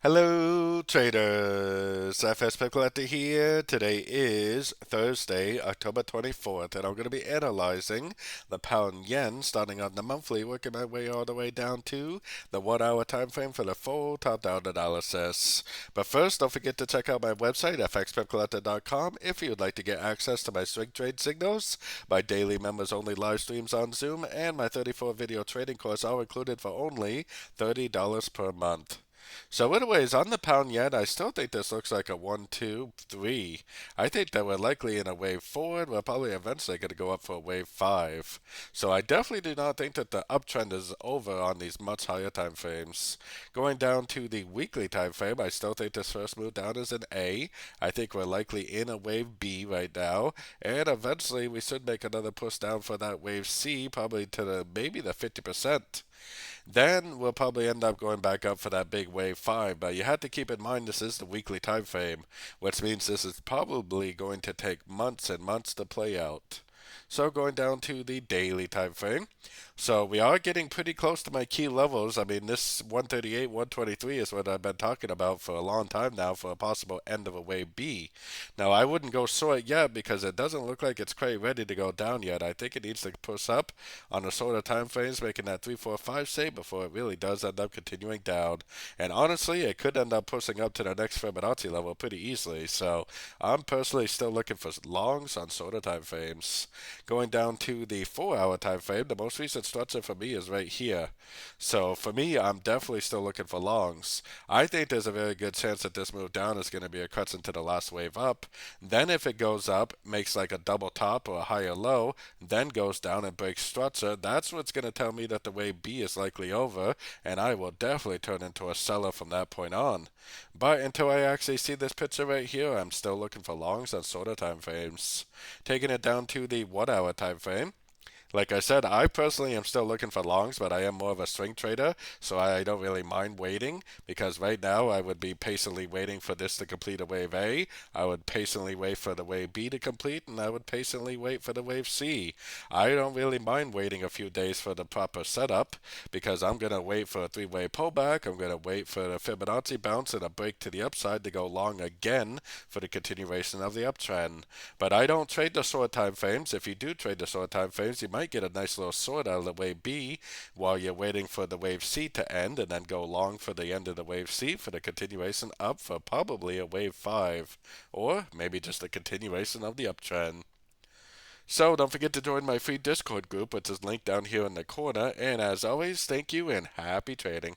Hello, traders. FX Pip Collector here. Today is Thursday, October 24th, and I'm going to be analyzing the pound yen starting on the monthly, working my way all the way down to the 1 hour time frame for the full top-down analysis. But first, don't forget to check out my website, fxpipcollector.com, if you would like to get access to my swing trade signals, my daily members-only live streams on Zoom, and my 34-video trading course, all included for only $30 per month. So anyways, on the pound yen, I still think this looks like a 1, 2, 3. I think that we're likely in a wave forward. We're probably eventually going to go up for a wave 5. So I definitely do not think that the uptrend is over on these much higher time frames. Going down to the weekly time frame, I still think this first move down is an A. I think we're likely in a wave B right now. And eventually we should make another push down for that wave C, probably to maybe the 50%. Then we'll probably end up going back up for that big wave 5. But you have to keep in mind this is the weekly time frame, which means this is probably going to take months and months to play out. So going down to the daily time frame. So we are getting pretty close to my key levels. I mean, this 138, 123 is what I've been talking about for a long time now for a possible end of a wave B. Now, I wouldn't go short yet because it doesn't look like it's quite ready to go down yet. I think it needs to push up on the shorter time frames, making that 3, 4, 5 shape before it really does end up continuing down. And honestly, it could end up pushing up to the next Fibonacci level pretty easily. So I'm personally still looking for longs on shorter time frames. Going down to the 4 hour time frame, the most recent structure for me is right here. So for me, I'm definitely still looking for longs. I think there's a very good chance that this move down is going to be a cut into the last wave up. Then if it goes up, makes like a double top or a higher low, then goes down and breaks structure, that's what's going to tell me that the wave B is likely over, and I will definitely turn into a seller from that point on. But until I actually see this picture right here, I'm still looking for longs on shorter time frames. Taking it down to the 1 hour time frame. Like I said, I personally am still looking for longs, but I am more of a swing trader, so I don't really mind waiting because right now I would be patiently waiting for this to complete a wave A. I would patiently wait for the wave B to complete, and I would patiently wait for the wave C. I don't really mind waiting a few days for the proper setup because I'm going to wait for a three-way pullback. I'm going to wait for the Fibonacci bounce and a break to the upside to go long again for the continuation of the uptrend. But I don't trade the short time frames. If you do trade the short time frames, you might get a nice little short out of the wave B while you're waiting for the wave C to end and then go long for the end of the wave C for the continuation up for probably a wave 5 or maybe just a continuation of the uptrend. So don't forget to join my free Discord group, which is linked down here in the corner. And as always, thank you and happy trading.